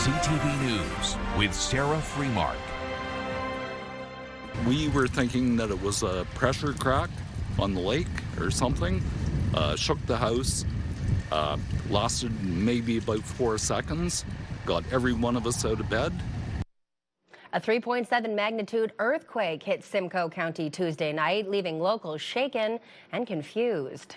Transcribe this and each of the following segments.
CTV News with Sarah Freemark. We were thinking that it was a pressure crack on the lake or something. Shook the house, lasted maybe about 4 seconds, got every one of us out of bed. A 3.7 magnitude earthquake hit Simcoe County Tuesday night, leaving locals shaken and confused.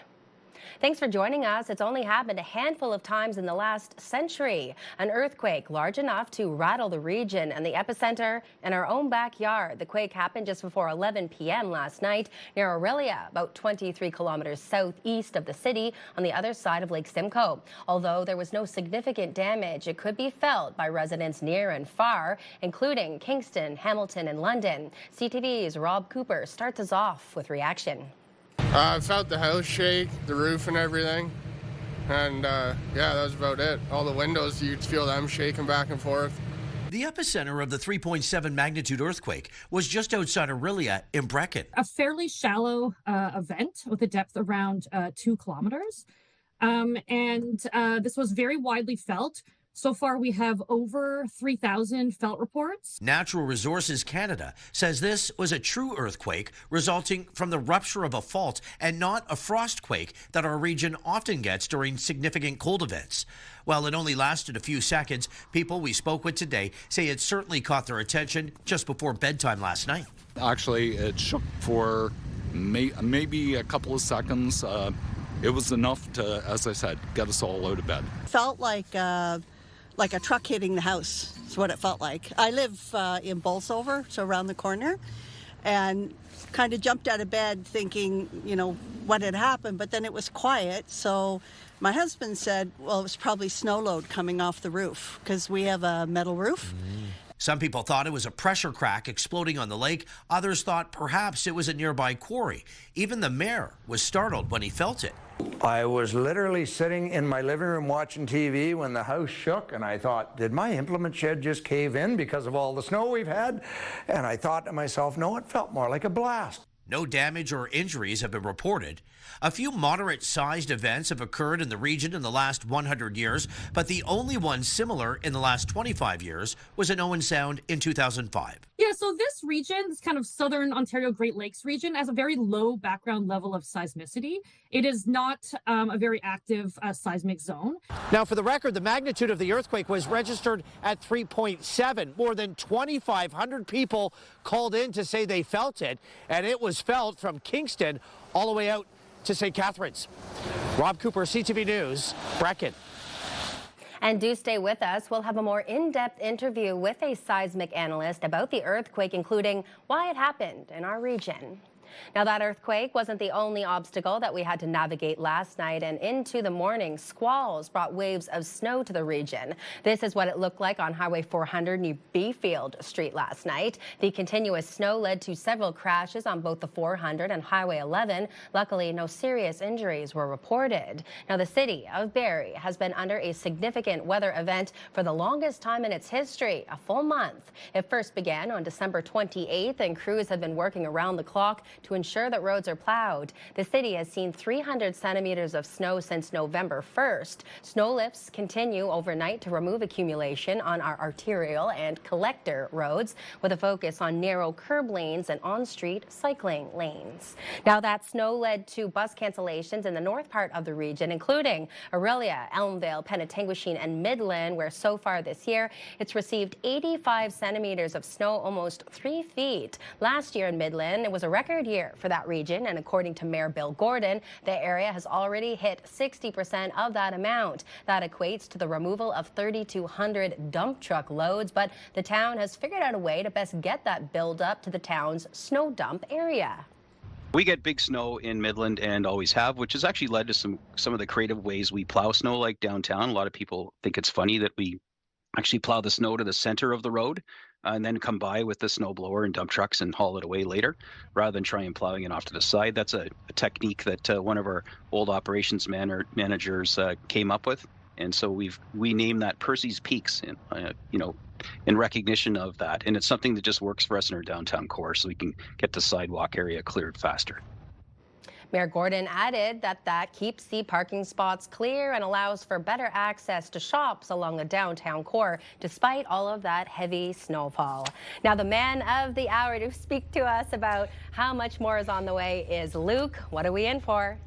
Thanks for joining us. It's only happened a handful of times in the last century. An earthquake large enough to rattle the region and the epicenter in our own backyard. The quake happened just before 11 p.m. last night near Aurelia, about 23 kilometers southeast of the city on the other side of Lake Simcoe. Although there was no significant damage, it could be felt by residents near and far, including Kingston, Hamilton, and London. CTV's Rob Cooper starts us off with reaction. I felt the house shake, the roof and everything, and yeah, that was about it. All the windows, you'd feel them shaking back and forth. The epicenter of the 3.7 magnitude earthquake was just outside Aurelia in Brecken. A fairly shallow event with a depth around 2 kilometers, and this was very widely felt. So far, we have over 3,000 felt reports. Natural Resources Canada says this was a true earthquake resulting from the rupture of a fault and not a frost quake that our region often gets during significant cold events. While it only lasted a few seconds, people we spoke with today say it certainly caught their attention just before bedtime last night. Actually, it shook for maybe a couple of seconds. It was enough to, as I said, get us all out of bed. Felt like a truck hitting the house is what it felt like. I live in Bolsover, so around the corner, and kind of jumped out of bed thinking, what had happened, but then it was quiet. So my husband said, well, it was probably snow load coming off the roof because we have a metal roof. Some people thought it was a pressure crack exploding on the lake. Others thought perhaps it was a nearby quarry. Even the mayor was startled when he felt it. I was literally sitting in my living room watching TV when the house shook, and I thought, did my implement shed just cave in because of all the snow we've had? And I thought to myself, no, it felt more like a blast. No damage or injuries have been reported. A few moderate-sized events have occurred in the region in the last 100 years, but the only one similar in the last 25 years was in Owen Sound in 2005. Yeah, so this region, this kind of southern Ontario Great Lakes region, has a very low background level of seismicity. It is not a very active seismic zone. Now, for the record, the magnitude of the earthquake was registered at 3.7. More than 2,500 people called in to say they felt it, and it was felt from Kingston all the way out to St. Catharines. Rob Cooper, CTV News, Brecken. And do stay with us. We'll have a more in-depth interview with a seismic analyst about the earthquake, including why it happened in our region. Now, that earthquake wasn't the only obstacle that we had to navigate last night, and into the morning, squalls brought waves of snow to the region. This is what it looked like on Highway 400 near Bayfield Street last night. The continuous snow led to several crashes on both the 400 and Highway 11. Luckily, no serious injuries were reported. Now, the city of Barrie has been under a significant weather event for the longest time in its history, a full month. It first began on December 28th, and crews have been working around the clock to ensure that roads are plowed. The city has seen 300 centimeters of snow since November 1st. Snow lifts continue overnight to remove accumulation on our arterial and collector roads, with a focus on narrow curb lanes and on-street cycling lanes. Now, that snow led to bus cancellations in the north part of the region, including Aurelia, Elmvale, Penetanguishene, and Midland, where so far this year it's received 85 centimeters of snow, almost 3 feet. Last year in Midland, it was a record year for that region, and according to Mayor Bill Gordon, the area has already hit 60% of that amount. That equates to the removal of 3,200 dump truck loads, but the town has figured out a way to best get that build up to the town's snow dump area. We get big snow in Midland and always have, which has actually led to some of the creative ways we plow snow, like downtown. A lot of people think it's funny that we actually plow the snow to the center of the road and then come by with the snow blower and dump trucks and haul it away later, rather than try and plowing it off to the side. That's a technique that one of our old operations managers came up with, and so we named that Percy's Peaks, in recognition of that. And it's something that just works for us in our downtown core, so we can get the sidewalk area cleared faster. Mayor Gordon added that keeps the parking spots clear and allows for better access to shops along the downtown core, despite all of that heavy snowfall. Now, the man of the hour to speak to us about how much more is on the way is Luke. What are we in for?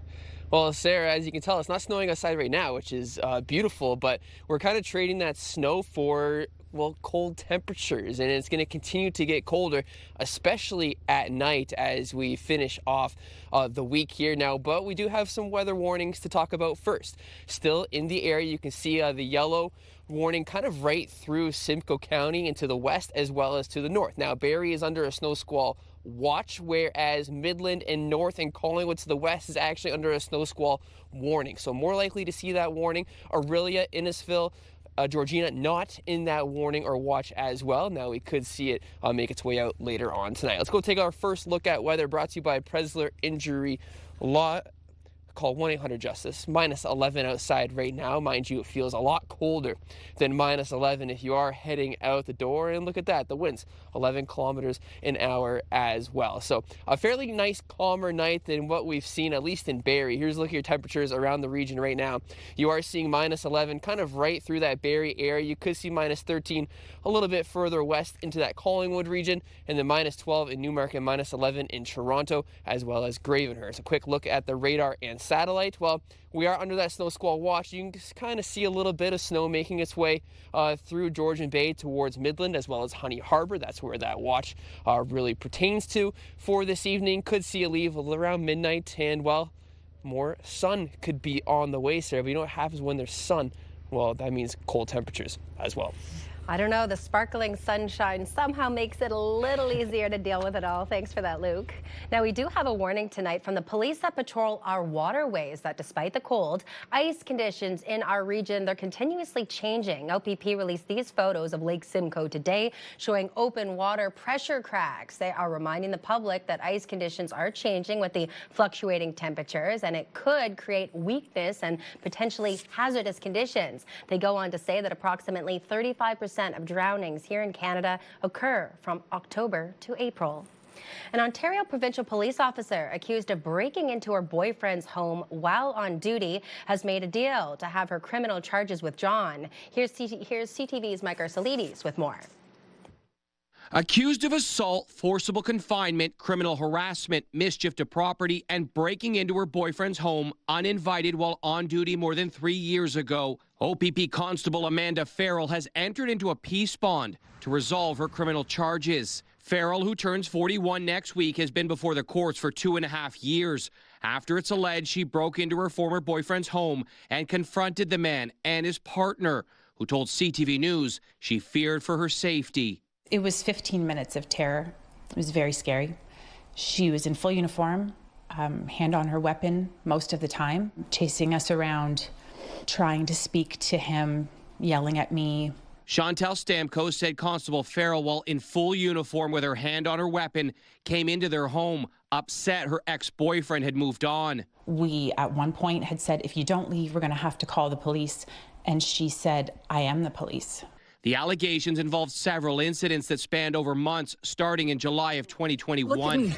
Well, Sarah, as you can tell, it's not snowing outside right now, which is beautiful, but we're kind of trading that snow for, well, cold temperatures, and it's going to continue to get colder, especially at night as we finish off the week here now. But we do have some weather warnings to talk about first. Still in the area, you can see the yellow warning kind of right through Simcoe County into the west as well as to the north. Now, Barrie is under a snow squall watch, whereas Midland and north and Collingwood to the west is actually under a snow squall warning. So more likely to see that warning. Orillia, Innisfil, Georgina not in that warning or watch as well. Now we could see it make its way out later on tonight. Let's go take our first look at weather, brought to you by Presler Injury Law. Call 1-800-JUSTICE. Minus 11 outside right now. Mind you, it feels a lot colder than minus 11 if you are heading out the door. And look at that, the winds 11 kilometers an hour as well. So a fairly nice, calmer night than what we've seen, at least in Barrie. Here's a look at your temperatures around the region right now. You are seeing minus 11 kind of right through that Barrie area. You could see minus 13 a little bit further west into that Collingwood region, and then minus 12 in Newmarket, minus 11 in Toronto, as well as Gravenhurst. A quick look at the radar and satellite. Well, we are under that snow squall watch. You can kind of see a little bit of snow making its way through Georgian Bay towards Midland, as well as Honey Harbor. That's where that watch really pertains to for this evening. Could see it leave around midnight, and well, more sun could be on the way, Sarah. But you know what happens when there's sun? Well, that means cold temperatures as well. I don't know, the sparkling sunshine somehow makes it a little easier to deal with it all. Thanks for that, Luke. Now, we do have a warning tonight from the police that patrol our waterways that despite the cold, ice conditions in our region, they're continuously changing. OPP released these photos of Lake Simcoe today showing open water pressure cracks. They are reminding the public that ice conditions are changing with the fluctuating temperatures, and it could create weakness and potentially hazardous conditions. They go on to say that approximately 35% of drownings here in Canada occur from October to April. An Ontario provincial police officer accused of breaking into her boyfriend's home while on duty has made a deal to have her criminal charges withdrawn. Here's CTV's Mike Arcelides with more. Accused of assault, forcible confinement, criminal harassment, mischief to property, and breaking into her boyfriend's home uninvited while on duty more than 3 years ago, OPP Constable Amanda Farrell has entered into a peace bond to resolve her criminal charges. Farrell, who turns 41 next week, has been before the courts for 2.5 years after it's alleged she broke into her former boyfriend's home and confronted the man and his partner, who told CTV News she feared for her safety. It was 15 minutes of terror. It was very scary. She was in full uniform, hand on her weapon most of the time, chasing us around, trying to speak to him, yelling at me. Chantel Stamkos said Constable Farrell, while in full uniform with her hand on her weapon, came into their home, upset her ex-boyfriend had moved on. We, at one point, had said, if you don't leave, we're going to have to call the police. And she said, I am the police. The allegations involved several incidents that spanned over months, starting in July of 2021.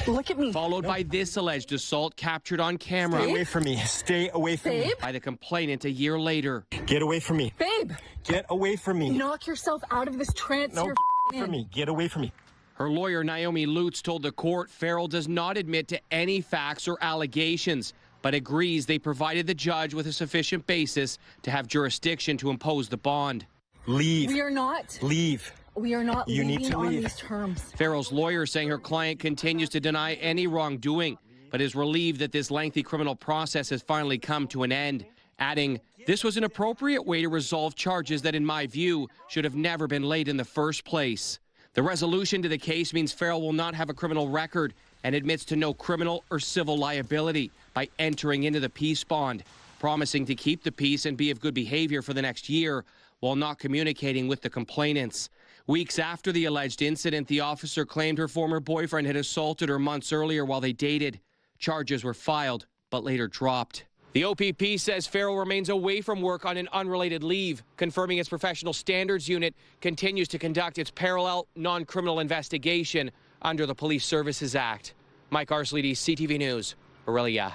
Look at me. Followed by this alleged assault captured on camera. Stay away from me. Stay away from me. By the complainant a year later. Get away from me. Babe. Get away from me. Knock yourself out of this trance. No, from me. Get away from me. Her lawyer, Naomi Lutz, told the court Farrell does not admit to any facts or allegations, but agrees they provided the judge with a sufficient basis to have jurisdiction to impose the bond. Leave. We are not. Leave. We are not you leaving need to on leave. these terms. Farrell's lawyer saying her client continues to deny any wrongdoing, but is relieved that this lengthy criminal process has finally come to an end, adding, this was an appropriate way to resolve charges that, in my view, should have never been laid in the first place. The resolution to the case means Farrell will not have a criminal record and admits to no criminal or civil liability by entering into the peace bond, promising to keep the peace and be of good behavior for the next year while not communicating with the complainants. Weeks after the alleged incident, the officer claimed her former boyfriend had assaulted her months earlier while they dated. Charges were filed, but later dropped. The OPP says Farrell remains away from work on an unrelated leave, confirming its professional standards unit continues to conduct its parallel non-criminal investigation under the Police Services Act. Mike Arcelides, CTV News. Aurelia.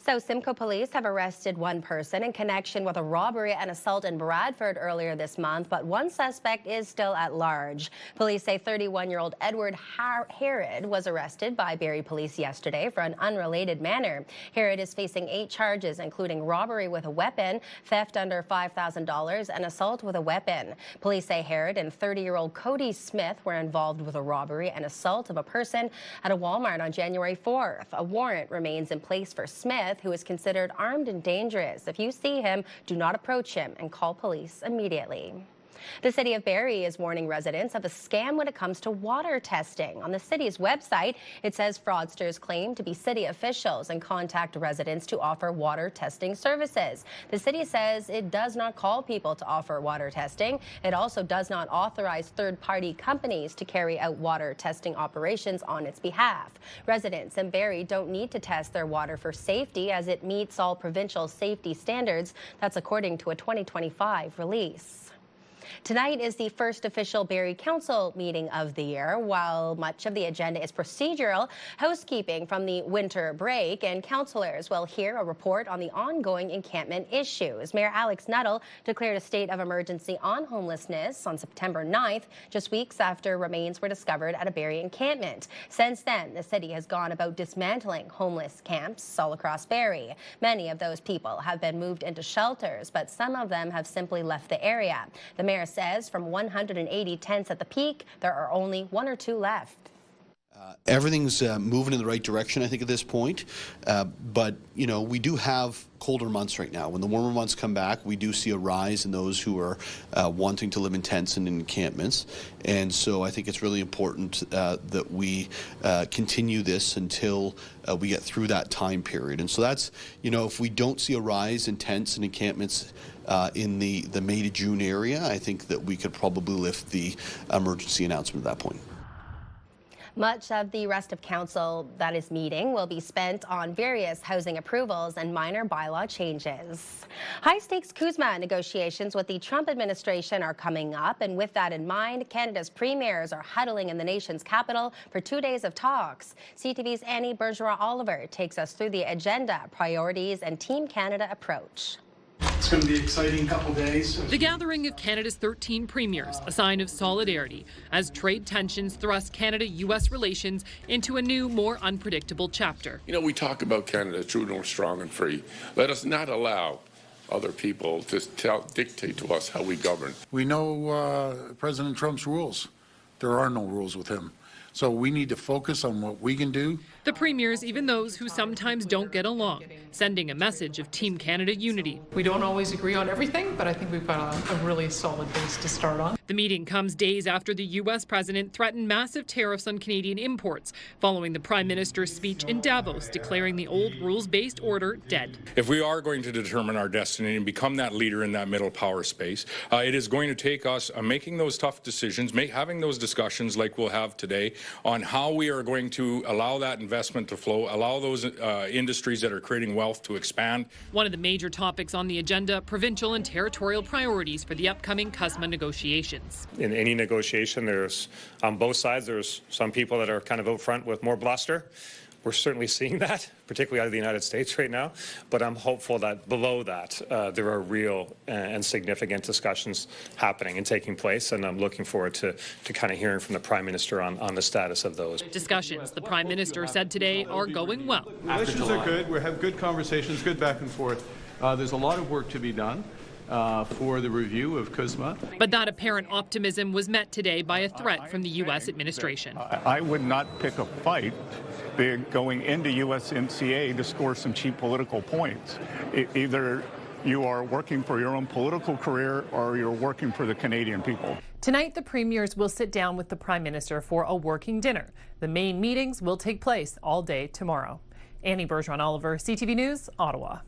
So Simcoe police have arrested one person in connection with a robbery and assault in Bradford earlier this month, but one suspect is still at large. Police say 31-year-old Edward Herod was arrested by Barrie police yesterday for an unrelated manner. Herod is facing 8 charges, including robbery with a weapon, theft under $5,000, and assault with a weapon. Police say Herod and 30-year-old Cody Smith were involved with a robbery and assault of a person at a Walmart on January 4th. A warrant remains in place for Smith, who is considered armed and dangerous. If you see him, do not approach him and call police immediately. The city of Barrie is warning residents of a scam when it comes to water testing. On the city's website, it says fraudsters claim to be city officials and contact residents to offer water testing services. The city says it does not call people to offer water testing. It also does not authorize third-party companies to carry out water testing operations on its behalf. Residents in Barrie don't need to test their water for safety as it meets all provincial safety standards. That's according to a 2025 release. Tonight is the first official Barrie Council meeting of the year. While much of the agenda is procedural, housekeeping from the winter break, and councillors will hear a report on the ongoing encampment issues. Mayor Alex Nuttall declared a state of emergency on homelessness on September 9th, just weeks after remains were discovered at a Barrie encampment. Since then, the city has gone about dismantling homeless camps all across Barrie. Many of those people have been moved into shelters, but some of them have simply left the area. The mayor says from 180 tents at the peak, there are only 1 or 2 left. Everything's moving in the right direction, I think, at this point. But, you know, we do have colder months right now. When the warmer months come back, we do see a rise in those who are wanting to live in tents and in encampments. And so I think it's really important that we continue this until we get through that time period. And so that's, you know, if we don't see a rise in tents and encampments in the May to June area, I think that we could probably lift the emergency announcement at that point. Much of the rest of council that is meeting will be spent on various housing approvals and minor bylaw changes. High-stakes CUSMA negotiations with the Trump administration are coming up, and with that in mind, Canada's premiers are huddling in the nation's capital for 2 days of talks. CTV's Annie Bergeron-Oliver takes us through the agenda, priorities, and Team Canada approach. It's going to be an exciting couple days. The gathering of Canada's 13 premiers, a sign of solidarity, as trade tensions thrust Canada-U.S. relations into a new, more unpredictable chapter. You know, we talk about Canada true north, strong and free. Let us not allow other people to dictate to us how we govern. We know President Trump's rules. There are no rules with him. So we need to focus on what we can do. The premiers, even those who sometimes don't get along, sending a message of Team Canada unity. We don't always agree on everything, but I think we've got a really solid base to start on. The meeting comes days after the U.S. president threatened massive tariffs on Canadian imports, following the Prime Minister's speech in Davos declaring the old rules-based order dead. If we are going to determine our destiny and become that leader in that middle power space, it is going to take us making those tough decisions, having those discussions like we'll have today on how we are going to allow that investment to flow, allow those industries that are creating wealth to expand. One of the major topics on the agenda, provincial and territorial priorities for the upcoming CUSMA negotiations. In any negotiation, there's on both sides, there's some people that are kind of out front with more bluster. We're certainly seeing that, particularly out of the United States right now, but I'm hopeful that below that there are real and significant discussions happening and taking place, and I'm looking forward to kind of hearing from the Prime Minister on the status of those. Discussions, the Prime Minister said today, are going well. Relations are good. We have good conversations, good back and forth. There's a lot of work to be done for the review of CUSMA. But that apparent optimism was met today by a threat from the U.S. administration. I would not pick a fight going into USMCA to score some cheap political points. Either you are working for your own political career or you're working for the Canadian people. Tonight, the premiers will sit down with the Prime Minister for a working dinner. The main meetings will take place all day tomorrow. Annie Bergeron-Oliver, CTV News, Ottawa.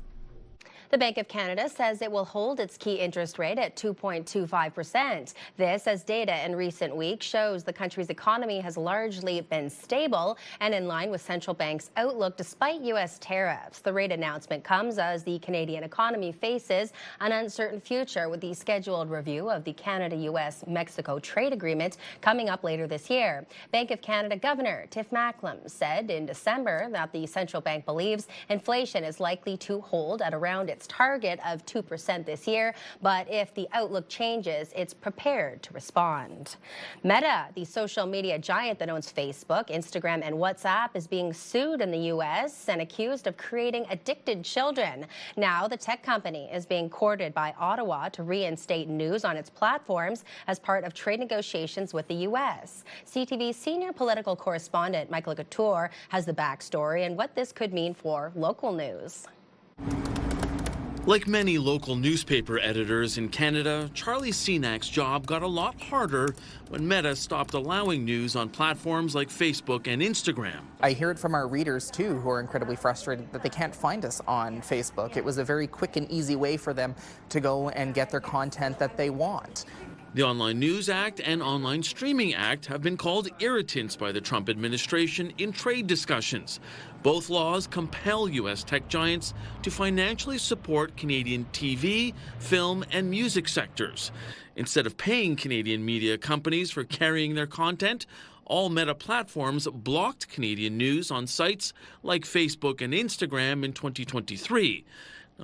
The Bank of Canada says it will hold its key interest rate at 2.25%. This as data in recent weeks shows the country's economy has largely been stable and in line with central bank's outlook despite U.S. tariffs. The rate announcement comes as the Canadian economy faces an uncertain future with the scheduled review of the Canada-U.S.-Mexico trade agreement coming up later this year. Bank of Canada Governor Tiff Macklem said in December that the central bank believes inflation is likely to hold at around its target of 2% this year, but if the outlook changes, it's prepared to respond. Meta, the social media giant that owns Facebook, Instagram, and WhatsApp, is being sued in the U.S. and accused of creating addicted children. Now, the tech company is being courted by Ottawa to reinstate news on its platforms as part of trade negotiations with the U.S. CTV senior political correspondent Michael Couture has the backstory and what this could mean for local news. Like many local newspaper editors in Canada, Charlie Senak's job got a lot harder when Meta stopped allowing news on platforms like Facebook and Instagram. I hear it from our readers, too, who are incredibly frustrated that they can't find us on Facebook. It was a very quick and easy way for them to go and get their content that they want. The Online News Act and Online Streaming Act have been called irritants by the Trump administration in trade discussions. Both laws compel U.S. tech giants to financially support Canadian TV, film, and music sectors. Instead of paying Canadian media companies for carrying their content, all Meta platforms blocked Canadian news on sites like Facebook and Instagram in 2023.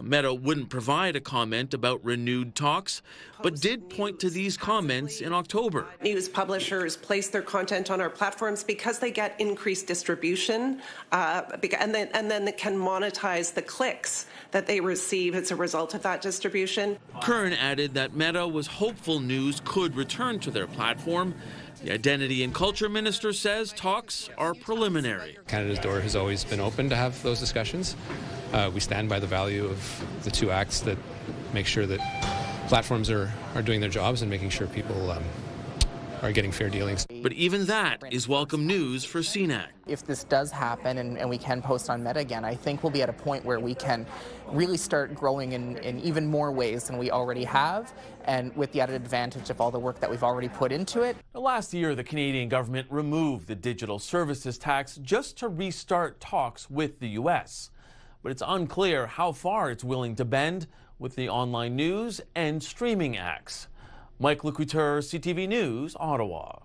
Meta wouldn't provide a comment about renewed talks, but did point to these comments in October. News publishers place their content on our platforms because they get increased distribution, and then they can monetize the clicks that they receive as a result of that distribution. Kern added that Meta was hopeful news could return to their platform. The Identity and Culture Minister says talks are preliminary. Canada's door has always been open to have those discussions. We stand by the value of the two acts that make sure that platforms are doing their jobs and making sure people are getting fair dealings. But even that is welcome news for CNAC. If this does happen and we can post on Meta again, I think we'll be at a point where we can really start growing in even more ways than we already have, and with the added advantage of all the work that we've already put into it. Last year, the Canadian government removed the digital services tax just to restart talks with the U.S. But it's unclear how far it's willing to bend with the online news and streaming acts. Mike Couture, CTV News, Ottawa.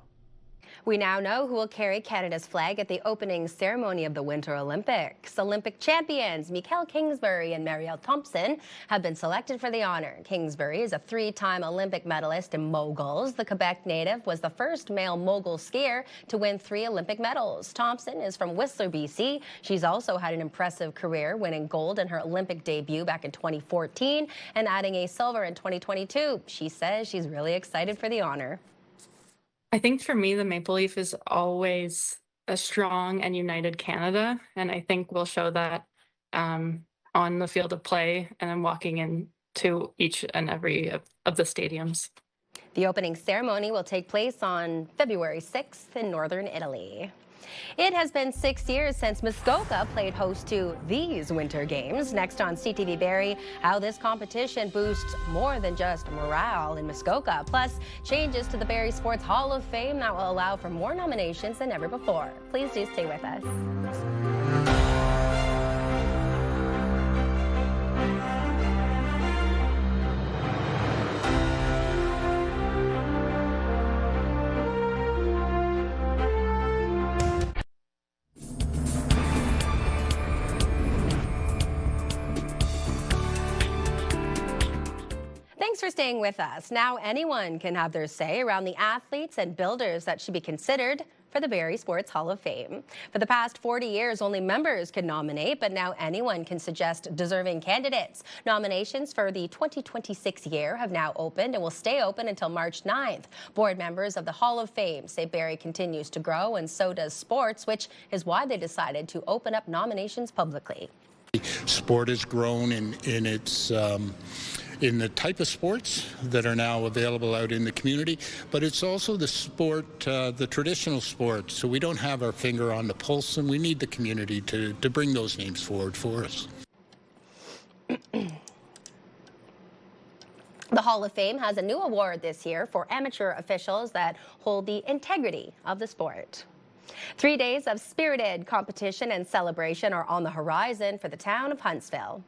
We now know who will carry Canada's flag at the opening ceremony of the Winter Olympics. Olympic champions Mikael Kingsbury and Marielle Thompson have been selected for the honor. Kingsbury is a three-time Olympic medalist in moguls. The Quebec native was the first male mogul skier to win 3 Olympic medals. Thompson is from Whistler, BC. She's also had an impressive career, winning gold in her Olympic debut back in 2014 and adding a silver in 2022. She says she's really excited for the honor. I think for me, the maple leaf is always a strong and united Canada. And I think we'll show that on the field of play and then walking into each and every of the stadiums. The opening ceremony will take place on February 6th in northern Italy. It has been 6 years since Muskoka played host to these Winter Games. Next on CTV Barrie, how this competition boosts more than just morale in Muskoka, plus changes to the Barrie Sports Hall of Fame that will allow for more nominations than ever before. Please do stay with us. Thanks for staying with us. Now anyone can have their say around the athletes and builders that should be considered for the Barrie Sports Hall of Fame. For the past 40 years, only members could nominate, but now anyone can suggest deserving candidates. Nominations for the 2026 year have now opened and will stay open until March 9th. Board members of the Hall of Fame say Barrie continues to grow, and so does sports, which is why they decided to open up nominations publicly. Sport has grown in its in the type of sports that are now available out in the community, but it's also the sport, the traditional sport. So we don't have our finger on the pulse, and we need the community to bring those names forward for us. The Hall of Fame has a new award this year for amateur officials that hold the integrity of the sport. 3 days of spirited competition and celebration are on the horizon for the town of Huntsville.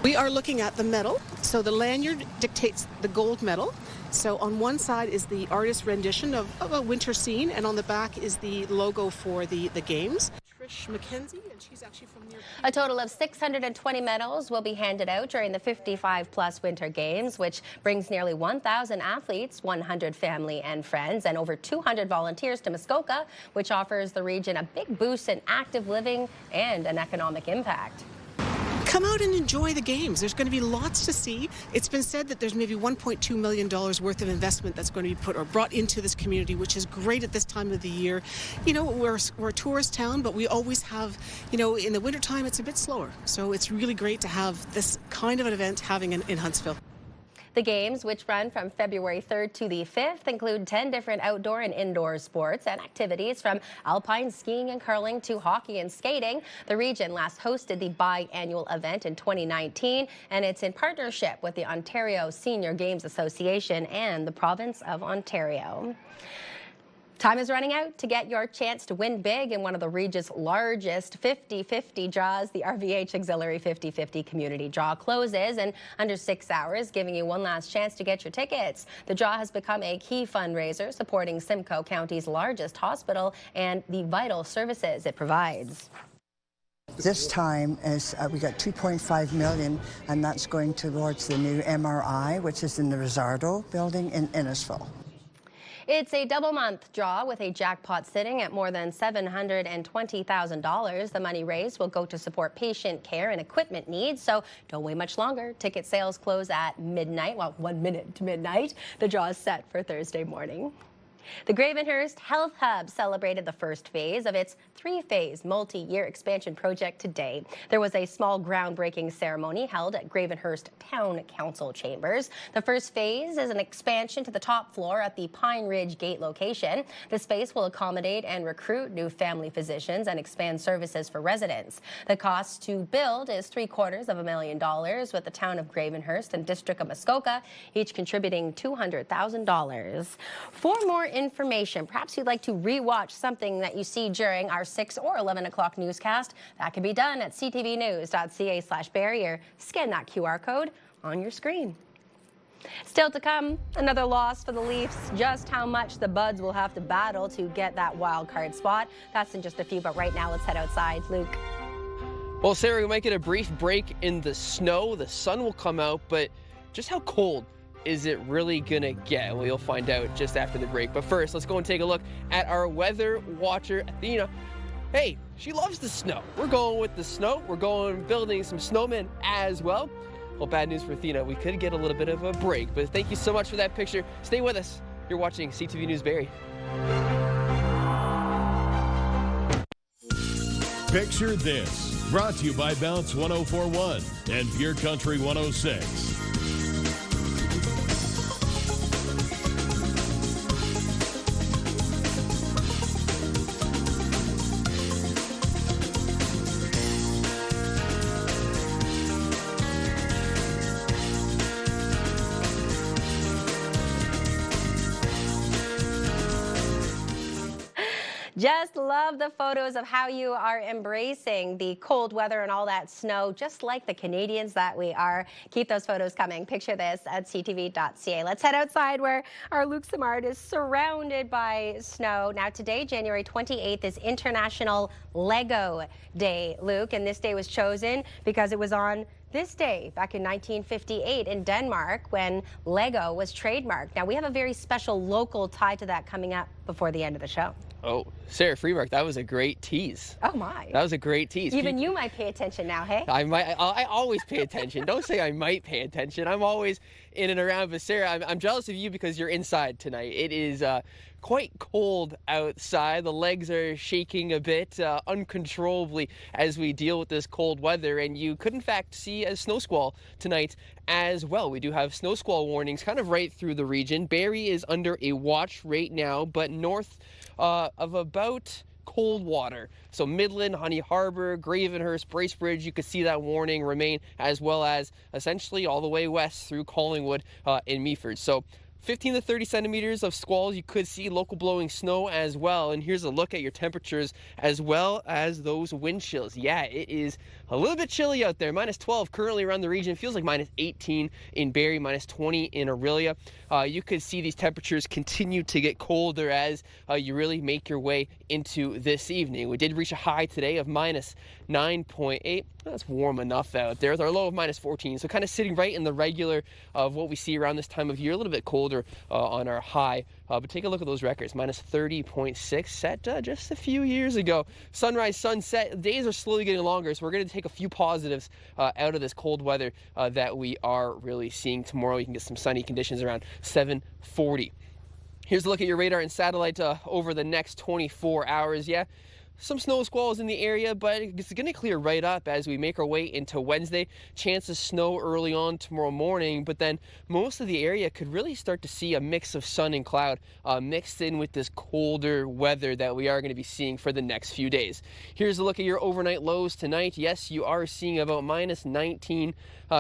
We are looking at the medal. So the lanyard dictates the gold medal. So on one side is the artist's rendition of a winter scene, and on the back is the logo for the games. Trish McKenzie, and she's actually from near. A total of 620 medals will be handed out during the 55-plus Winter Games, which brings nearly 1,000 athletes, 100 family and friends, and over 200 volunteers to Muskoka, which offers the region a big boost in active living and an economic impact. Come out and enjoy the games. There's going to be lots to see. It's been said that there's maybe $1.2 million worth of investment that's going to be put or brought into this community, which is great at this time of the year. You know, we're a tourist town, but we always have, you know, in the wintertime it's a bit slower. So it's really great to have this kind of an event having in Huntsville. The games, which run from February 3rd to the 5th, include 10 different outdoor and indoor sports and activities from alpine skiing and curling to hockey and skating. The region last hosted the biannual event in 2019, and it's in partnership with the Ontario Senior Games Association and the province of Ontario. Time is running out to get your chance to win big in one of the region's largest 50-50 draws. The RVH Auxiliary 50-50 Community Draw closes in under 6 hours, giving you one last chance to get your tickets. The draw has become a key fundraiser supporting Simcoe County's largest hospital and the vital services it provides. This time is we got $2.5 million, and that's going towards the new MRI, which is in the Rizzardo building in Innisfil. It's a double-month draw with a jackpot sitting at more than $720,000. The money raised will go to support patient care and equipment needs, so don't wait much longer. Ticket sales close at midnight, well, 1 minute to midnight. The draw is set for Thursday morning. The Gravenhurst Health Hub celebrated the first phase of its 3-phase multi-year expansion project today. There was a small groundbreaking ceremony held at Gravenhurst Town Council Chambers. The first phase is an expansion to the top floor at the Pine Ridge Gate location. The space will accommodate and recruit new family physicians and expand services for residents. The cost to build is $750,000, with the town of Gravenhurst and District of Muskoka each contributing $200,000. For more information, perhaps you'd like to rewatch something that you see during our 6 or 11 o'clock newscast, that can be done at ctvnews.ca/Barrie or scan that QR code on your screen. Still to come, another loss for the Leafs. Just how much the Buds will have to battle to get that wild card spot. That's in just a few, but right now let's head outside. Luke. Well, Sarah, we might get a brief break in the snow. The sun will come out, but just how cold is it really gonna get? Well, you'll find out just after the break. But first, let's go and take a look at our weather watcher, Athena. Hey, she loves the snow. We're going with the snow. We're going building some snowmen as well. Well, bad news for Athena. We could get a little bit of a break, but thank you so much for that picture. Stay with us. You're watching CTV News Barrie. Picture this, brought to you by Bounce 104.1 and Pure Country 106. Just love the photos of how you are embracing the cold weather and all that snow, just like the Canadians that we are. Keep those photos coming. Picture this at ctv.ca. Let's head outside where our Luke Simard is surrounded by snow. Now today, January 28th, is International Lego Day, Luke, and this day was chosen because it was on this day back in 1958 in Denmark when Lego was trademarked. Now we have a very special local tie to that coming up before the end of the show. Oh, Sarah Freemark, that was a great tease. Oh my. That was a great tease. Even you might pay attention now, hey? I always pay attention. Don't say I might pay attention. I'm always in and around. But Sarah, I'm jealous of you because you're inside tonight. It is quite cold outside. The legs are shaking a bit uncontrollably as we deal with this cold weather. And you could in fact see a snow squall tonight as well. We do have snow squall warnings kind of right through the region. Barrie is under a watch right now, but north of about cold water. So Midland, Honey Harbor, Gravenhurst, Bracebridge, you could see that warning remain, as well as essentially all the way west through Collingwood and Meaford. So 15 to 30 centimeters of squalls. You could see local blowing snow as well. And here's a look at your temperatures as well as those wind chills. Yeah, it is a little bit chilly out there. Minus 12 currently around the region. It feels like minus 18 in Barrie, minus 20 in Orillia. You could see these temperatures continue to get colder as you really make your way into this evening. We did reach a high today of minus 9.8. That's warm enough out there. With our low of minus 14, so kind of sitting right in the regular of what we see around this time of year. A little bit colder on our high, but take a look at those records. Minus 30.6 set just a few years ago. Sunrise, sunset, days are slowly getting longer, so we're going to take a few positives out of this cold weather that we are really seeing tomorrow. You can get some sunny conditions around 7:40. Here's a look at your radar and satellite over the next 24 hours. Yeah, some snow squalls in the area, but it's going to clear right up as we make our way into Wednesday. Chance of snow early on tomorrow morning, but then most of the area could really start to see a mix of sun and cloud mixed in with this colder weather that we are going to be seeing for the next few days. Here's a look at your overnight lows tonight. Yes, you are seeing about minus 19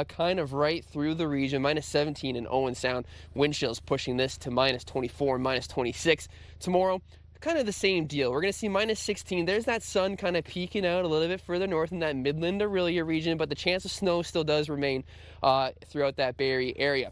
kind of right through the region, minus 17 in Owen Sound. Wind chills pushing this to minus 24, minus 26. Tomorrow, kind of the same deal. We're going to see minus 16. There's that sun kind of peeking out a little bit further north in that Midland, Orillia region, but the chance of snow still does remain throughout that Barrie area.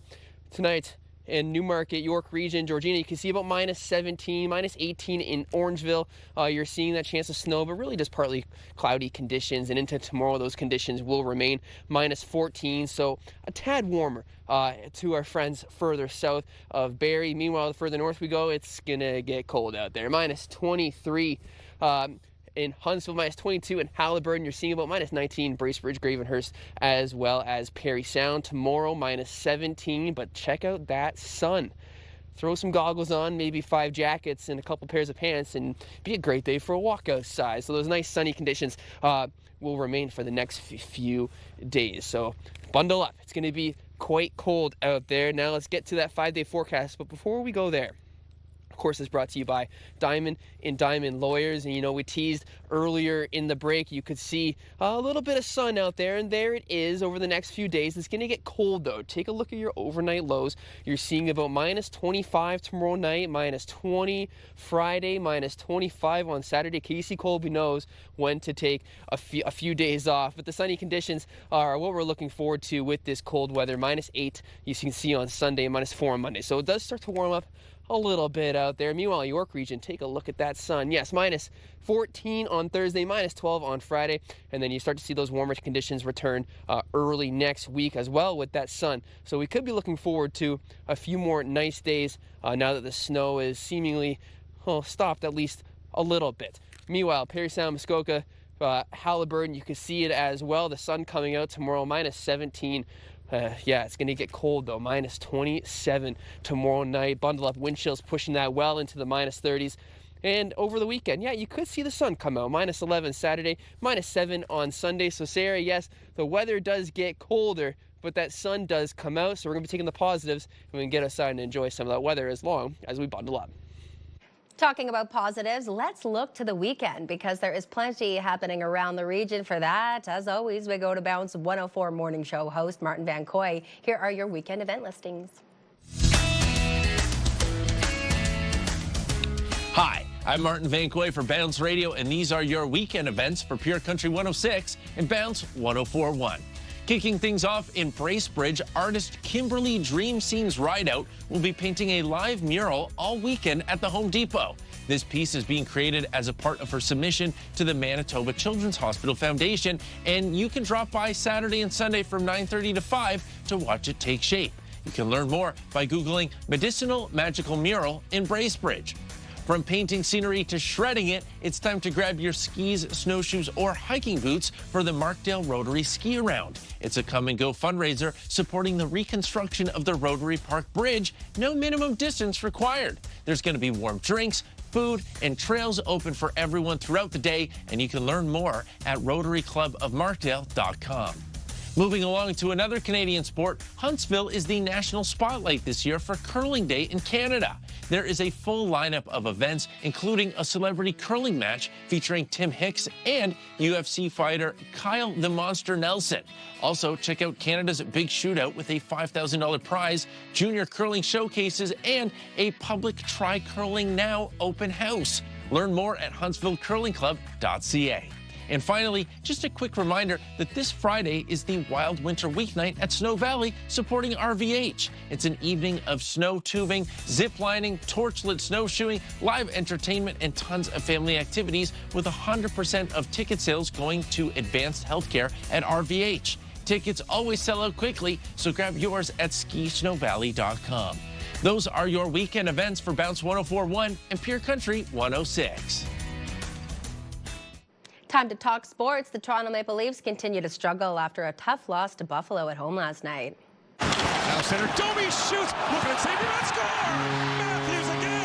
Tonight in Newmarket, York region, Georgina, you can see about minus 17, minus 18 in Orangeville. You're seeing that chance of snow, but really just partly cloudy conditions, and into tomorrow those conditions will remain. Minus 14, so a tad warmer to our friends further south of Barrie. Meanwhile, the further north we go, it's gonna get cold out there. Minus 23 in Huntsville, minus 22 in Haliburton. You're seeing about minus 19 Bracebridge, Gravenhurst, as well as Parry Sound. Tomorrow, minus 17, but check out that sun. Throw some goggles on, maybe 5 jackets and a couple pairs of pants, and be a great day for a walk outside. So those nice sunny conditions will remain for the next few days. So bundle up. It's going to be quite cold out there. Now let's get to that 5-day forecast. But before we go there, of course, it's brought to you by Diamond and Diamond Lawyers. And, you know, we teased earlier in the break, you could see a little bit of sun out there, and there it is over the next few days. It's going to get cold, though. Take a look at your overnight lows. You're seeing about minus 25 tomorrow night, minus 20 Friday, minus 25 on Saturday. Casey Colby knows when to take a few days off. But the sunny conditions are what we're looking forward to with this cold weather. Minus 8, you can see on Sunday, minus 4 on Monday. So it does start to warm up a little bit out there. Meanwhile, York region, take a look at that sun. Yes, minus 14 on Thursday, minus 12 on Friday, and then you start to see those warmer conditions return early next week as well with that sun. So we could be looking forward to a few more nice days now that the snow is seemingly stopped at least a little bit. Meanwhile, Parry Sound, Muskoka, Haliburton, you can see it as well. The sun coming out tomorrow, minus 17. Yeah, it's going to get cold, though. Minus 27 tomorrow night. Bundle up. Wind chills pushing that well into the minus 30s. And over the weekend, yeah, you could see the sun come out. Minus 11 Saturday, minus 7 on Sunday. So, Sarah, yes, the weather does get colder, but that sun does come out. So we're going to be taking the positives, and we can get outside and enjoy some of that weather as long as we bundle up. Talking about positives, let's look to the weekend because there is plenty happening around the region. For that, as always, we go to Bounce 104 Morning Show host Martin Van Coy. Here are your weekend event listings. Hi, I'm Martin Van Coy for Bounce Radio, and these are your weekend events for Pure Country 106 and Bounce 104.1. Kicking things off in Bracebridge, artist Kimberly Dream Scenes Rideout will be painting a live mural all weekend at the Home Depot. This piece is being created as a part of her submission to the Manitoba Children's Hospital Foundation, and you can drop by Saturday and Sunday from 9:30 to 5 to watch it take shape. You can learn more by Googling Medicinal Magical Mural in Bracebridge. From painting scenery to shredding it, it's time to grab your skis, snowshoes, or hiking boots for the Markdale Rotary Ski Around. It's a come-and-go fundraiser supporting the reconstruction of the Rotary Park Bridge. No minimum distance required. There's going to be warm drinks, food, and trails open for everyone throughout the day, and you can learn more at RotaryClubofMarkdale.com. Moving along to another Canadian sport, Huntsville is the national spotlight this year for Curling Day in Canada. There is a full lineup of events, including a celebrity curling match featuring Tim Hicks and UFC fighter Kyle the Monster Nelson. Also, check out Canada's Big Shootout with a $5,000 prize, junior curling showcases, and a public Try Curling Now open house. Learn more at HuntsvilleCurlingClub.ca. And finally, just a quick reminder that this Friday is the Wild Winter Weeknight at Snow Valley supporting RVH. It's an evening of snow tubing, zip lining, torchlit snowshoeing, live entertainment, and tons of family activities, with 100% of ticket sales going to advanced healthcare at RVH. Tickets always sell out quickly, so grab yours at skisnowvalley.com. Those are your weekend events for Bounce 104.1 and Pure Country 106. Time to talk sports. The Toronto Maple Leafs continue to struggle after a tough loss to Buffalo at home last night. Now center, Domi shoots. Look at it, save it, score! Matthews again!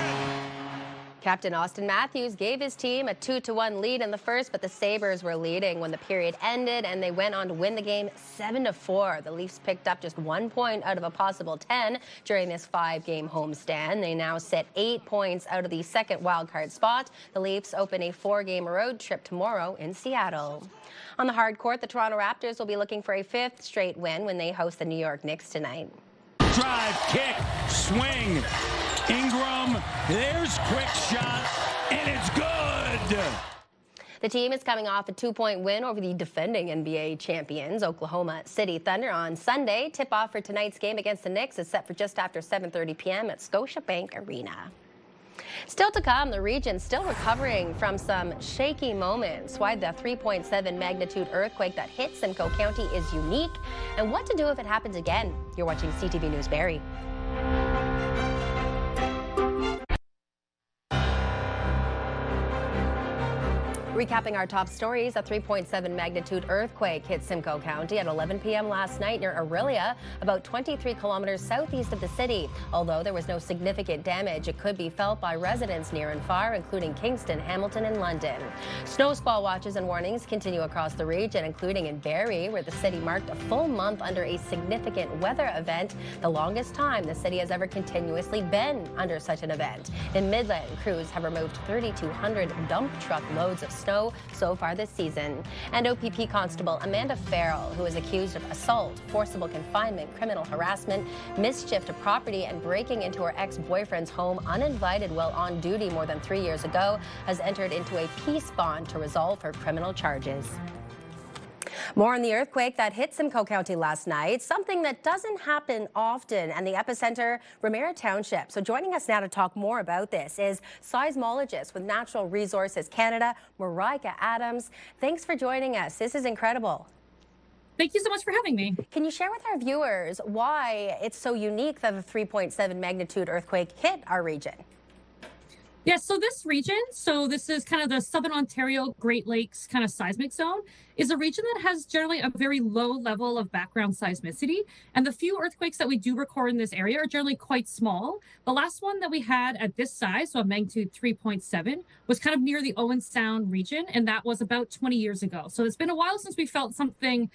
Captain Austin Matthews gave his team a 2-1 lead in the first, but the Sabres were leading when the period ended, and they went on to win the game 7-4. The Leafs picked up just 1 point out of a possible 10 during this 5-game homestand. They now sit 8 points out of the second wildcard spot. The Leafs open a 4-game road trip tomorrow in Seattle. On the hard court, the Toronto Raptors will be looking for a 5th straight win when they host the New York Knicks tonight. Drive, kick, swing. Ingram, there's quick shot, and it's good. The team is coming off a 2-point win over the defending NBA champions, Oklahoma City Thunder, on Sunday. Tip-off for tonight's game against the Knicks is set for just after 7:30 p.m. at Scotiabank Arena. Still to come, the region still recovering from some shaky moments. Why the 3.7 magnitude earthquake that hit Simcoe County is unique, and what to do if it happens again. You're watching CTV News Barrie. Recapping our top stories, a 3.7 magnitude earthquake hit Simcoe County at 11 p.m. last night near Orillia, about 23 kilometers southeast of the city. Although there was no significant damage, it could be felt by residents near and far, including Kingston, Hamilton, and London. Snow squall watches and warnings continue across the region, including in Barrie, where the city marked a full month under a significant weather event, the longest time the city has ever continuously been under such an event. In Midland, crews have removed 3,200 dump truck loads of snow so far this season. And OPP Constable Amanda Farrell, who is accused of assault, forcible confinement, criminal harassment, mischief to property, and breaking into her ex-boyfriend's home uninvited while on duty more than 3 years ago, has entered into a peace bond to resolve her criminal charges. More on the earthquake that hit Simcoe County last night, something that doesn't happen often, and the epicenter, Ramira Township. So joining us now to talk more about this is seismologist with Natural Resources Canada, Marika Adams. Thanks for joining us. This is incredible. Thank you so much for having me. Can you share with our viewers why it's so unique that a 3.7 magnitude earthquake hit our region? Yes, so this region, this is kind of the Southern Ontario, Great Lakes kind of seismic zone, is a region that has generally a very low level of background seismicity. And the few earthquakes that we do record in this area are generally quite small. The last one that we had at this size, so a magnitude 3.7, was kind of near the Owen Sound region, and that was about 20 years ago. So it's been a while since we felt something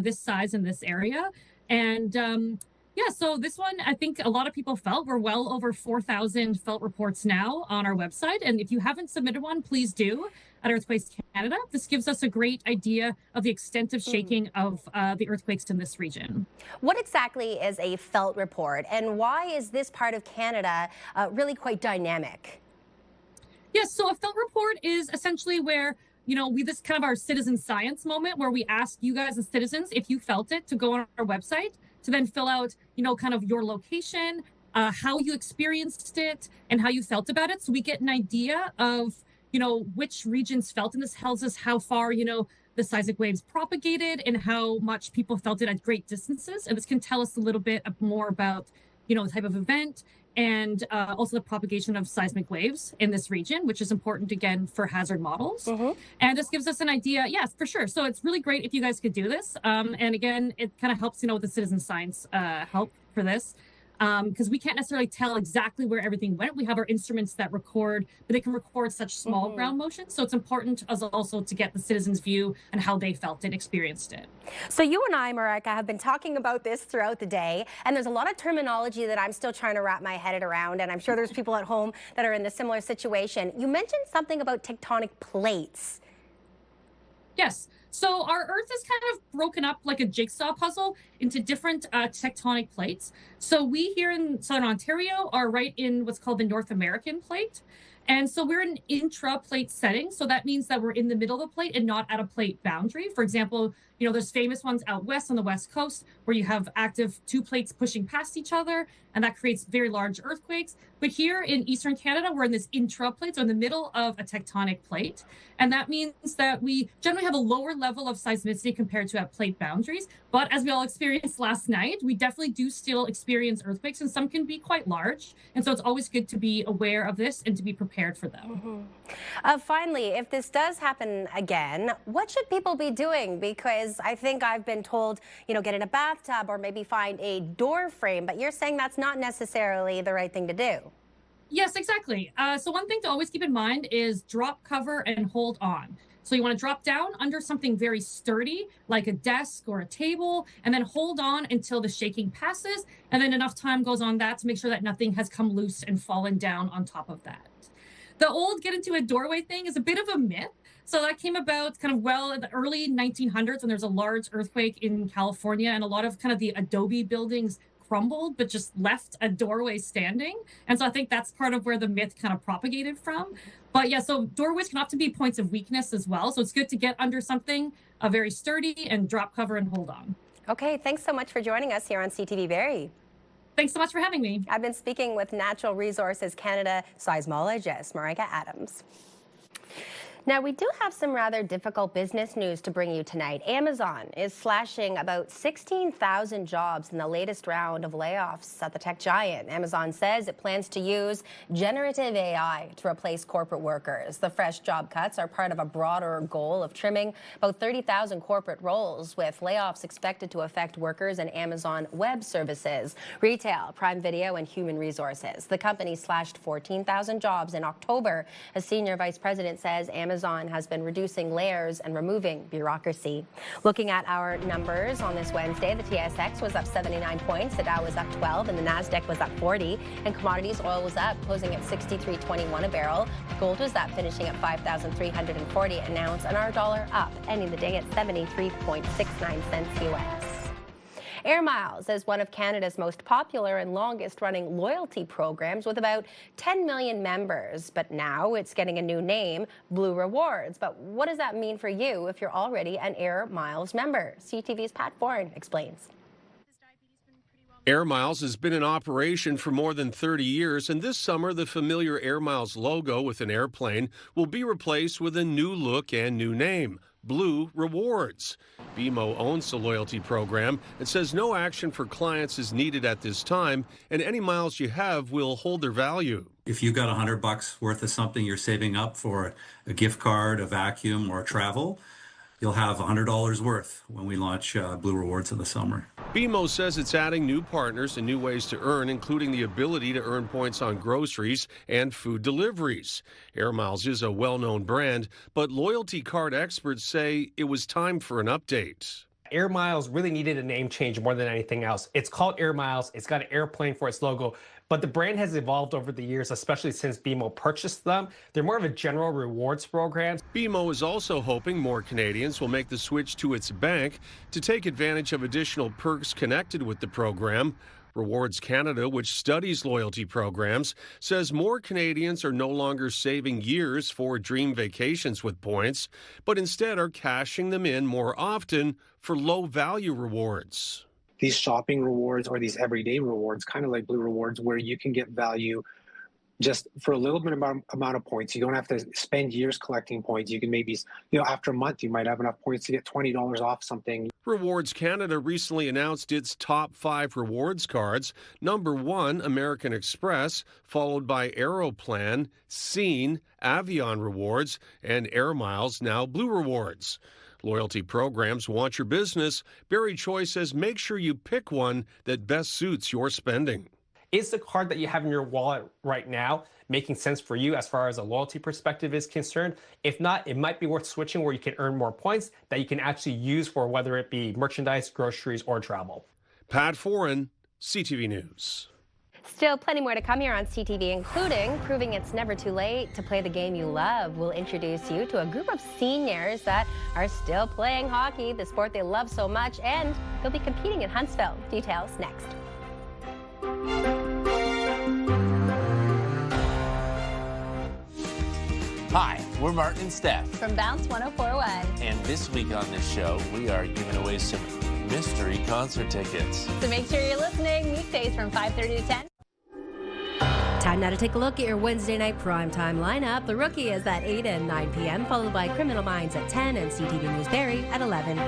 this size in this area. And yeah, so this one, I think a lot of people felt. We're well over 4,000 felt reports now on our website. And if you haven't submitted one, please do at Earthquakes Canada. This gives us a great idea of the extent of shaking of the earthquakes in this region. What exactly is a felt report, and why is this part of Canada really quite dynamic? Yes, so a felt report is essentially where this kind of our citizen science moment where we ask you guys as citizens if you felt it to go on our website to then fill out, kind of your location, how you experienced it, and how you felt about it. So we get an idea of, which regions felt, and this tells us how far, the seismic waves propagated and how much people felt it at great distances. And this can tell us a little bit more about, the type of event and also the propagation of seismic waves in this region, which is important, again, for hazard models. And this gives us an idea. Yes, for sure. So it's really great if you guys could do this. And again, it kind of helps, with the citizen science help for this. because we can't necessarily tell exactly where everything went. We have our instruments that record, but they can record such small ground motion. So it's important as also to get the citizens' view and how they felt and experienced it. So you and I, Marika, have been talking about this throughout the day, and there's a lot of terminology that I'm still trying to wrap my head around, and I'm sure there's people at home that are in a similar situation. You mentioned something about tectonic plates. Yes. So our Earth is kind of broken up like a jigsaw puzzle into different tectonic plates. So we here in Southern Ontario are right in what's called the North American plate. And so we're in intra-plate setting. So that means that we're in the middle of the plate and not at a plate boundary. For example, you know, there's famous ones out west on the west coast where you have active two plates pushing past each other, and that creates very large earthquakes. But here in Eastern Canada, we're in this intra-plate, so in the middle of a tectonic plate. And that means that we generally have a lower level of seismicity compared to at plate boundaries. But as we all experienced last night, we definitely do still experience earthquakes, and some can be quite large. And so it's always good to be aware of this and to be prepared for them. Finally, if this does happen again, what should people be doing? Because I think I've been told, you know, get in a bathtub or maybe find a door frame, but you're saying that's not necessarily the right thing to do. Yes, exactly. So one thing to always keep in mind is drop, cover, and hold on. So you want to drop down under something very sturdy, like a desk or a table, and then hold on until the shaking passes, and then enough time goes on that to make sure that nothing has come loose and fallen down on top of that. The old get into a doorway thing is a bit of a myth. So that came about kind of well in the early 1900s, and there's a large earthquake in California, and a lot of kind of the adobe buildings crumbled, but just left a doorway standing. And so I think that's part of where the myth kind of propagated from. But yeah, so doorways can often be points of weakness as well. So it's good to get under something very sturdy and drop, cover, and hold on. Okay, thanks so much for joining us here on CTV Barrie. Thanks so much for having me. I've been speaking with Natural Resources Canada seismologist Marika Adams. Now, we do have some rather difficult business news to bring you tonight. Amazon is slashing about 16,000 jobs in the latest round of layoffs at the tech giant. Amazon says it plans to use generative AI to replace corporate workers. The fresh job cuts are part of a broader goal of trimming about 30,000 corporate roles, with layoffs expected to affect workers in Amazon Web Services, retail, Prime Video, and human resources. The company slashed 14,000 jobs in October. A senior vice president says Amazon has been reducing layers and removing bureaucracy. Looking at our numbers on this Wednesday, the TSX was up 79 points, the Dow was up 12, and the Nasdaq was up 40. And commodities, oil was up, closing at $63.21 a barrel. Gold was up, finishing at $5,340 an ounce, and our dollar up, ending the day at 73.69 cents US. Air Miles is one of Canada's most popular and longest-running loyalty programs with about 10 million members. But now it's getting a new name, Blue Rewards. But what does that mean for you if you're already an Air Miles member? CTV's Pat Bourne explains. Air Miles has been in operation for more than 30 years, and this summer the familiar Air Miles logo with an airplane will be replaced with a new look and new name, Blue Rewards. BMO owns the loyalty program and says no action for clients is needed at this time, and any miles you have will hold their value. If you've got $100 worth of something you're saving up for a gift card, a vacuum, or travel, you'll have $100 worth when we launch Blue Rewards in the summer. BMO says it's adding new partners and new ways to earn, including the ability to earn points on groceries and food deliveries. Air Miles is a well-known brand, but loyalty card experts say it was time for an update. Air Miles really needed a name change more than anything else. It's called Air Miles. It's got an airplane for its logo. But the brand has evolved over the years, especially since BMO purchased them. They're more of a general rewards program. BMO is also hoping more Canadians will make the switch to its bank to take advantage of additional perks connected with the program. Rewards Canada, which studies loyalty programs, says more Canadians are no longer saving years for dream vacations with points, but instead are cashing them in more often for low-value rewards. These shopping rewards or these everyday rewards, kind of like Blue Rewards, where you can get value just for a little bit amount of points. You don't have to spend years collecting points. You can maybe, after a month, you might have enough points to get $20 off something. Rewards Canada recently announced its top 5 rewards cards. Number 1, American Express, followed by Aeroplan, Scene, Avion Rewards, and Air Miles, now Blue Rewards. Loyalty programs want your business. Barrie Choi says make sure you pick one that best suits your spending. is the card that you have in your wallet right now making sense for you as far as a loyalty perspective is concerned? If not, it might be worth switching where you can earn more points that you can actually use for whether it be merchandise, groceries, or travel. Pat Foran, CTV News. Still plenty more to come here on CTV, including proving it's never too late to play the game you love. We'll introduce you to a group of seniors that are still playing hockey, the sport they love so much, and they'll be competing in Huntsville. Details next. Hi, we're Martin and Steph. From Bounce 104.1. And this week on this show, we are giving away some mystery concert tickets. So make sure you're listening weekdays from 5:30 to 10. Time now to take a look at your Wednesday night primetime lineup. The Rookie is at 8 and 9 p.m., followed by Criminal Minds at 10 and CTV News Barrie at 11.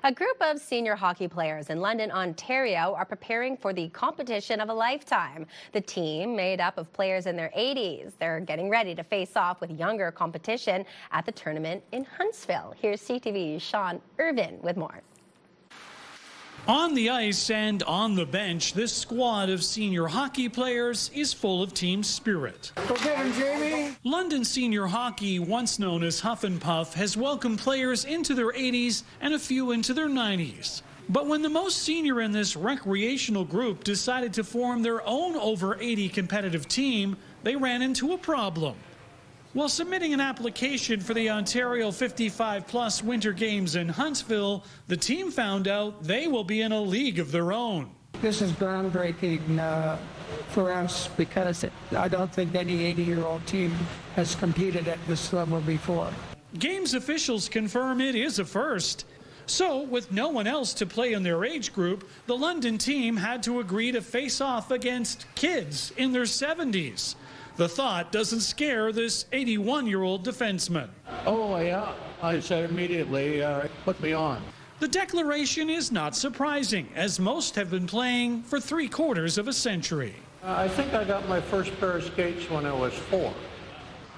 A group of senior hockey players in London, Ontario are preparing for the competition of a lifetime. The team, made up of players in their 80s, they're getting ready to face off with younger competition at the tournament in Huntsville. Here's CTV's Sean Irvin with more. On the ice and on the bench, this squad of senior hockey players is full of team spirit. Go get him, Jamie! London Senior Hockey, once known as Huff and Puff, has welcomed players into their 80s and a few into their 90s. But when the most senior in this recreational group decided to form their own over 80 competitive team, they ran into a problem. While submitting an application for the Ontario 55-plus Winter Games in Huntsville, the team found out they will be in a league of their own. This is groundbreaking for us because I don't think any 80-year-old team has competed at this level before. Games officials confirm it is a first. So, with no one else to play in their age group, the London team had to agree to face off against kids in their 70s. The thought doesn't scare this 81-year-old defenseman. Oh, yeah. I said immediately, put me on. The declaration is not surprising, as most have been playing for 3/4 of a century. I think I got my first pair of skates when I was 4.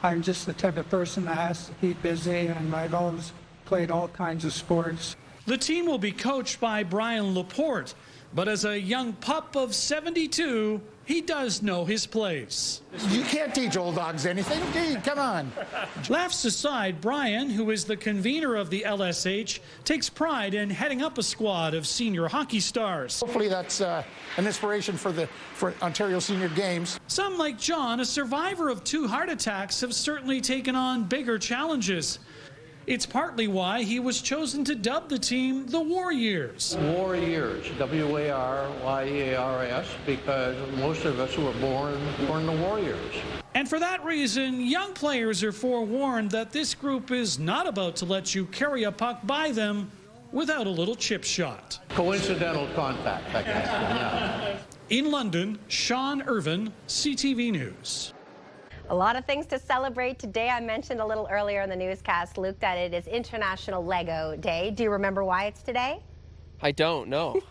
I'm just the type of person that has to keep busy, and I've always played all kinds of sports. The team will be coached by Brian Laporte, but as a young pup of 72, he does know his place. You can't teach old dogs anything. Gee, come on. Laughs aside, Brian, who is the convener of the LSH, takes pride in heading up a squad of senior hockey stars. Hopefully that's an inspiration for Ontario Senior Games. Some, like John, a survivor of 2 heart attacks, have certainly taken on bigger challenges. It's partly why he was chosen to dub the team the War Years. War Years, W-A-R-Y-E-A-R-S, because most of us were born the War Years. And for that reason, young players are forewarned that this group is not about to let you carry a puck by them without a little chip shot. Coincidental contact, I guess. Yeah. In London, Sean Irvin, CTV News. A lot of things to celebrate today. I mentioned a little earlier in the newscast, Luke, that it is International Lego Day. Do you remember why it's today? I don't know.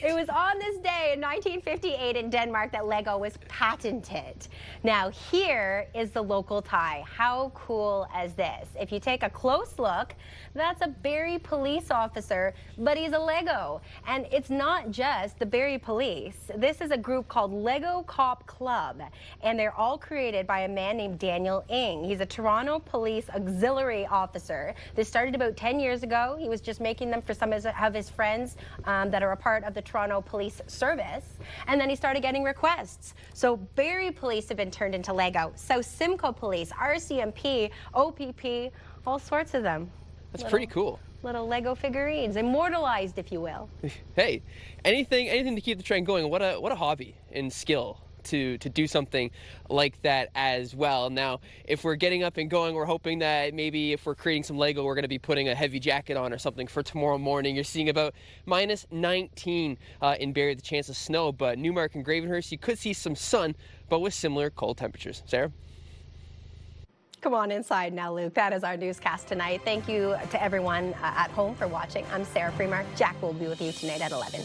It was on this day in 1958 in Denmark that Lego was patented. Now here is the local tie. How cool is this? If you take a close look, that's a Barrie police officer, but he's a Lego. And it's not just the Barrie Police. This is a group called Lego Cop Club, and they're all created by a man named Daniel Ing. He's a Toronto Police Auxiliary Officer. This started about 10 years ago. He was just making them for some of his friends that are a part of the Toronto Police Service, and then he started getting requests. So Barrie Police have been turned into Lego. So Simcoe Police, RCMP, OPP, all sorts of them. That's pretty cool. Little Lego figurines, immortalized, if you will. Hey, anything to keep the trend going. What a hobby and skill to do something like that as well. Now, if we're getting up and going, we're hoping that maybe if we're creating some Lego, we're going to be putting a heavy jacket on or something for tomorrow morning. You're seeing about -19 in Barrie, the chance of snow, but Newmark and Gravenhurst, you could see some sun, but with similar cold temperatures. Sarah? Come on inside now, Luke. That is our newscast tonight. Thank you to everyone at home for watching. I'm Sarah Freemark. Jack will be with you tonight at 11.